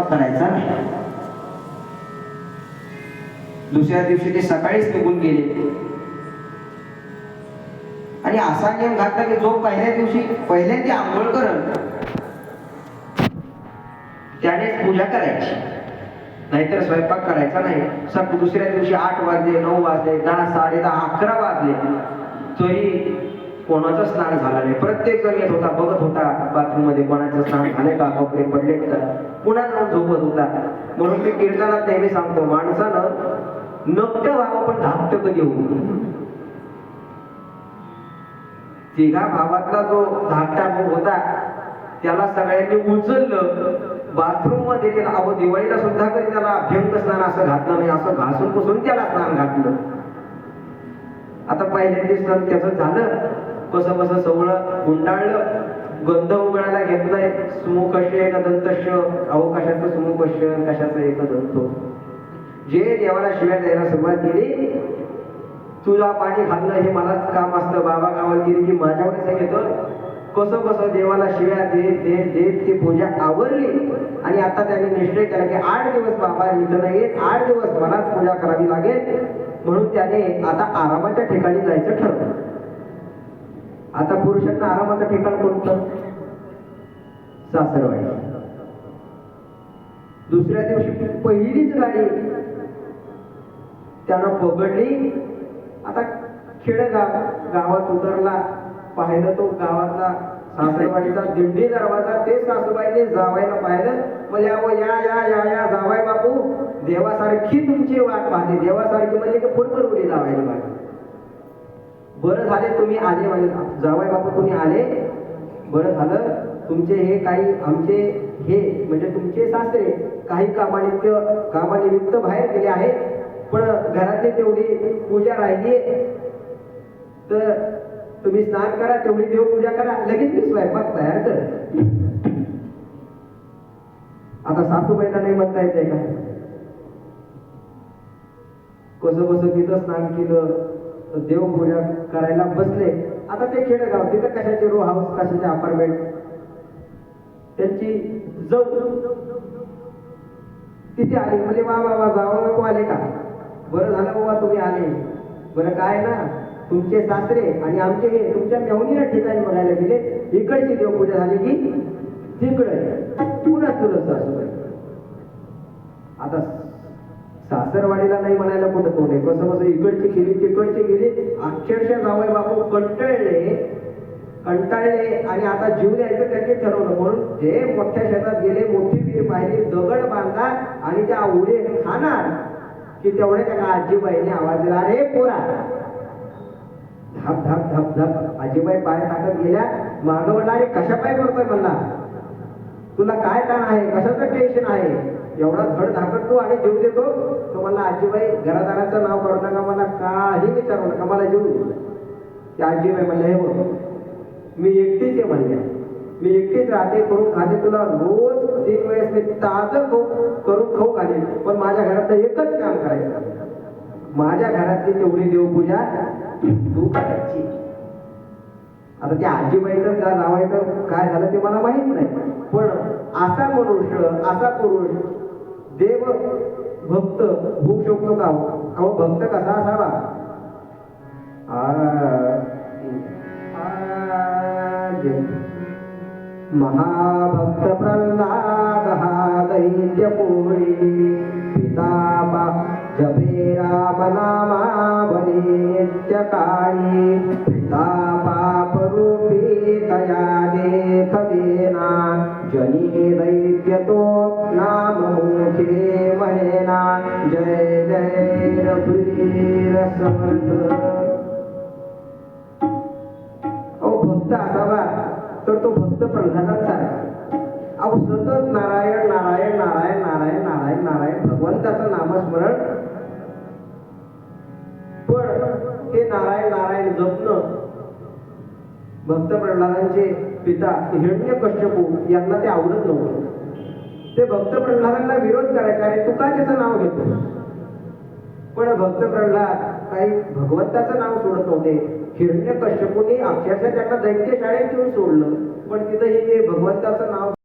करायचा नाही. दुसऱ्या दिवशी ते सकाळीच निघून गेले आणि असा नियम घातला की जो पहिल्या दिवशी पहिल्यांदा आंघोळ करल त्याने पूजा करायची, नाहीतर स्वयंपाक करायचा नाही. दुसऱ्या दिवशी 8 वाजले, 9 वाजले, 10, 10:30, 11 वाजले तरी कोणाचं स्नान झालं नाही. प्रत्येक जण येत होता, बघत होता बाथरूम मध्ये कोणाचं स्नान झाले का, कपडे पडलेत का, पुन्हा जाऊन झोपत होता. म्हणून मी कीर्तनात नेहमी सांगतो, माणसानं नक्त व्हावं पण धाकट कधी होऊ. तिघा भावातला जो धाकटा भाऊ होता त्याला सगळ्यांनी उचललं बाथरूम मध्ये. त्याला अहो दिवाळीला सुद्धा कधी त्याला अभ्यंग स्नान असं घातलं नाही, असं घासून पुसून त्याला स्नान घातलं. आता पहिल्यांदा स्नान त्याचं झालं, कसं कसं सवळं गुंडाळलं, गंध उघडायला घेतलाय. सुमुखश्य एक दंतश्य, अहो कशाचं सुमुखश्य, कशाचं एक दंतो. जे देवाला शिव्या द्यायला सुरुवात केली, तुला पाणी घालणं हे मलाच काम असतं, बाबा गावाला गेली की माझ्यावरच घेतो. कसं कसं देवाला शिव्या देत देत देत ती पूजा आवरली आणि आता त्यांनी निश्चय केला की 8 दिवस बाबा इथं नाही येत, 8 दिवस मलाच पूजा करावी लागेल. म्हणून त्याने आता आरामाच्या ठिकाणी जायचं ठरवलं. आता पुरुषांना आरामाचं ठिकाण कोणतं? सासरवाडी. दुसऱ्या दिवशी पहिलीच गाडी त्यानं पकडली. आता खेडगाव गावात उतरला, पाहिलं तो गावातला सासरवाडीचा दिंडी दरवाजा. ते सासूबाईने जावायला पाहिलं, म्हणजे अहो या या या या जावाय बापू, देवासारखी तुमची वाट पाहते. देवासारखी म्हणजे की फुटभर उडी जावायला पाहिजे. बरं झाले तुम्ही आले, म्हणजे जावाय बापू तुम्ही आले, बरं झालं. तुमचे हे काही आमचे हे म्हणजे तुमचे सासरे काही कामानिमित्त बाहेर गेले आहेत, पण घरातली तेवढी पूजा राहिली तर तुम्ही स्नान करा, तेवढी देवपूजा करा, लगेच मी स्वयंपाक तयार कर. आता सासूबाईला नाही म्हणता येते का? कसं कसं तिथं स्नान केलं, देवपूजा करायला बसले. आता ते खेडेगाव, तिथं कशाचे रो हाऊस, कशाचे अपार्टमेंट, त्यांची जाऊ तिथे आली. म्हणजे वा वा वा जावं नको आले का, बरं झालं बाबा तुम्ही आले. बरं काय ना, तुमचे सासरे आणि आमचे हे तुमच्या मेहुणीला ठिकाणी बघायला गेले. इकडची देवपूजा झाली की तिकडे पुन्हा तुला सासूबाई. आता सासरवाडीला नाही म्हणायला कुठं तोंड आहे. कसं कसं इकडची गेली तिकडची गेली, अक्षरशः जावई बापू कंटाळले आणि आता जीव द्यायचं त्यांनी ठरवलं. म्हणून जे मोठ्या शेतात गेले, मोठी विहीर पाहिली, दगड बांधला आणि त्या उडे खाणार की तेवढ्या त्या आजीबाईने आवाज दिला, अरे पोरा, धप धप धप धप. आजीबाई पाय टाकत गेल्या. मागं म्हणला, अरे कशा पाय करतोय म्हणला, तुला काय ताण आहे, कशाचं टेन्शन आहे, एवढा धड धाकट तू आणि जीव देतो. तो म्हणला, आजीबाई घरादाराचं नाव करू नका, मला काही विचारू नका, मला जीव दे. त्या आजीबाई म्हणल्या, हे बघ मी एकटीच आहे म्हणल्या, मी एकटीच राहते, करून खाते, तुला रोज 3 वेळेस मी ताजं करून खाऊ घालेन, पण माझ्या घरात एकच काम करायचं, माझ्या घरातली तेवढी देवपूजा तू करायची. आता त्या आजीबाईचं जावायचं काय झालं ते मला माहित नाही, पण असा मनुष्य, असा पुरुष देव भक्त होऊ शकतो का? अहो भक्त कसा असावा? महाभक्त प्रल्हाद हा दैत्य पोळी, पिता जपे राम नामावली नित्य काळी, पिता पाप रूपी तया देखवेना, जनी दैत्य तो नाम मुखे महेना. जय जय रघुवीर समर्थ. भक्त असावा तर तो भक्त प्रल्हादाचा. अहो सतत नारायण नारायण नारायण नारायण नारायण नारायण भगवंताचं नामस्मरण. पण हे नारायण नारायण जपणं भक्त प्रल्हादांचे पिता हिरण्यकश्यपू यांना ते आवडत नव्हतं. ते भक्त प्रल्हादांना विरोध करायचे, अरे तू का त्याचं नाव घेतो? पण भक्त प्रल्हाद काही भगवंताचं नाव सोडत नव्हते. हिरण्यकश्यपूने अक्षरशः त्यांना दैत्य शाळेत घेऊन सोडलं, पण तिथंही ते भगवंताचं नाव